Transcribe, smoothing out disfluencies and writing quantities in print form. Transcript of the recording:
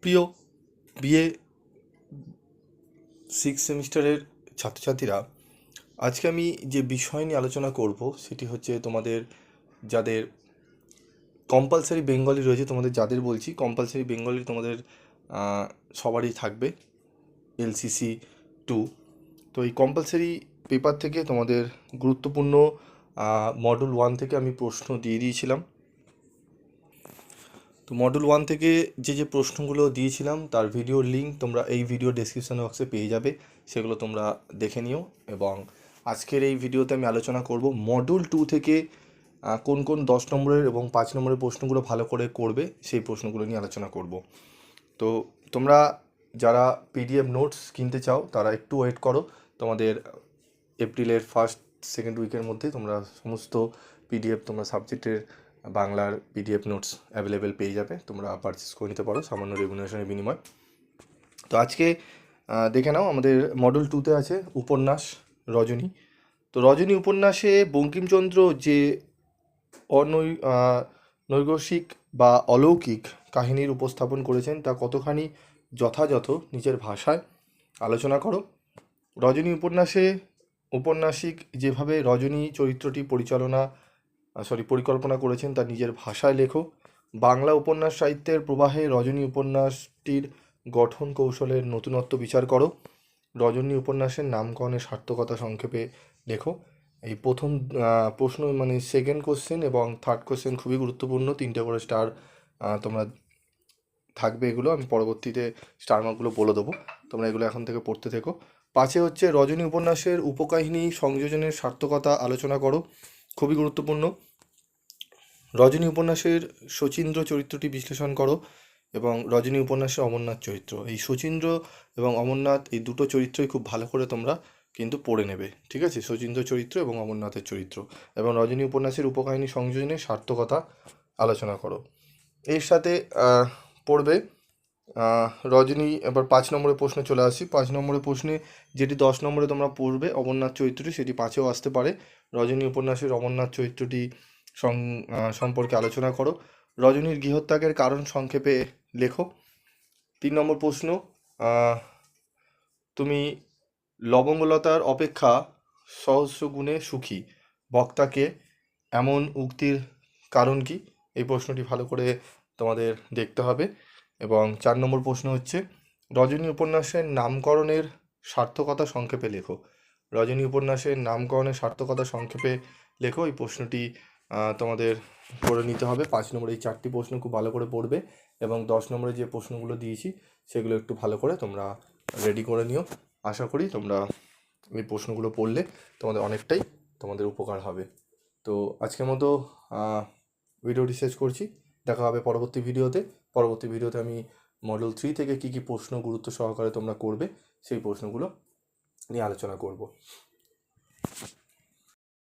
প্রিয় বিএ 6 সেমিস্টারের ছাত্রছাত্রীরা, আজকে আমি যে বিষয় নিয়ে আলোচনা করব সেটি হচ্ছে তোমাদের যাদের কম্পালসারি বেঙ্গলি রয়েছে, তোমাদের যাদের বলছি কম্পালসারি বেঙ্গলি তোমাদের সবারই থাকবে এলসিসি 2। তো এই কম্পালসারি পেপার থেকে তোমাদের গুরুত্বপূর্ণ মডুল 1 থেকে আমি প্রশ্ন দিয়ে দিয়েছিলাম। তো মডুল 1 থেকে যে প্রশ্নগুলো দিয়েছিলাম তার ভিডিওর লিঙ্ক তোমরা এই ভিডিও ডেসক্রিপশন বক্সে পেয়ে যাবে, সেগুলো তোমরা দেখে নিও। এবং আজকের এই ভিডিওতে আমি আলোচনা করব মডুল 2 থেকে কোন কোন 10 নম্বরের এবং 5 নম্বরের প্রশ্নগুলো ভালো করে করবে সেই প্রশ্নগুলো নিয়ে আলোচনা করব। তো তোমরা যারা পিডিএফ নোটস কিনতে চাও তারা একটু ওয়েট করো, তোমাদের এপ্রিলের 1st 2nd উইকের মধ্যে তোমরা সমস্ত পিডিএফ তোমরা সাবজেক্টের বাংলার পিডিএফ নোটস অ্যাভেলেবেল পেয়ে যাবে, তোমরা পারচেস করে নিতে পারো সামান্য রেগুলেশনের বিনিময়। তো আজকে দেখে নাও, আমাদের মডেল 2তে আছে উপন্যাস রজনী। তো রজনী উপন্যাসে বঙ্কিমচন্দ্র যে নৈগর্ষিক বা অলৌকিক কাহিনীর উপস্থাপন করেছেন তা কতখানি যথাযথ নিজের ভাষায় আলোচনা করো। রজনী উপন্যাসে ঔপন্যাসিক যেভাবে রজনী চরিত্রটি পরিকল্পনা করেছেন তা নিজের ভাষায় লেখো। বাংলা উপন্যাস সাহিত্যের প্রবাহে রজনী উপন্যাসটির গঠন কৌশলের নতুনত্ব বিচার করো। রজনী উপন্যাসের নামকরণের সার্থকতা সংক্ষেপে লেখো। এই প্রথম প্রশ্ন মানে সেকেন্ড কোশ্চেন এবং থার্ড কোশ্চেন খুবই গুরুত্বপূর্ণ, 3টে করে স্টার তোমরা থাকবে, এগুলো আমি পরবর্তীতে স্টার মার্কগুলো বলে দেবো, তোমরা এগুলো এখন থেকে পড়তে থেকো। 5 হচ্ছে রজনী উপন্যাসের উপকাহিনী সংযোজনের সার্থকতা আলোচনা করো, খুবই গুরুত্বপূর্ণ। রজনী উপন্যাসের শচীন্দ্র চরিত্রটি বিশ্লেষণ করো এবং রজনী উপন্যাসের অমরনাথ চরিত্র, এই শচীন্দ্র এবং অমরনাথ এই দুটো চরিত্রই খুব ভালো করে তোমরা কিন্তু পড়ে নেবে, ঠিক আছে? শচীন্দ্র চরিত্র এবং অমরনাথের চরিত্র এবং রজনী উপন্যাসের উপকাহিনী সংযোজনের সার্থকতা আলোচনা করো। এর সাথে পড়বে রজনী। এবার 5 নম্বরের প্রশ্নে চলে আসি। 5 নম্বরের প্রশ্নে যেটি 10 নম্বরে তোমরা পড়বে অমরনাথ চরিত্রটি, সেটি 5এও আসতে পারে। রজনী উপন্যাসের অমরনাথ চরিত্রটি সম্পর্কে আলোচনা করো। রজনীর গৃহত্যাগের কারণ সংক্ষেপে লেখো। 3 নম্বর প্রশ্ন, তুমি লবঙ্গলতার অপেক্ষা সহস্র গুণে সুখী বক্তাকে এমন উক্তির কারণ কি? এই প্রশ্নটি ভালো করে তোমাদের দেখতে হবে। এবং 4 নম্বর প্রশ্ন হচ্ছে রজনী উপন্যাসের নামকরণের সার্থকতা সংক্ষেপে লেখো। রজনী উপন্যাসের নামকরণের সার্থকতা সংক্ষেপে লেখো, এই প্রশ্নটি তোমাদের করে নিতে হবে। 5 নম্বরে এই 4টি প্রশ্ন খুব ভালো করে পড়বে এবং 10 নম্বরে যে প্রশ্নগুলো দিয়েছি সেগুলো একটু ভালো করে তোমরা রেডি করে নিও। আশা করি তোমরা এই প্রশ্নগুলো পড়লে অনেকটাই তোমাদের উপকার হবে। তো আজকের মতো ভিডিওটি শেষ করছি, দেখা হবে পরবর্তী ভিডিওতে আমি মডেল 3 থেকে কী প্রশ্ন গুরুত্ব সহকারে তোমরা করবে সেই প্রশ্নগুলো নিয়ে আলোচনা করব।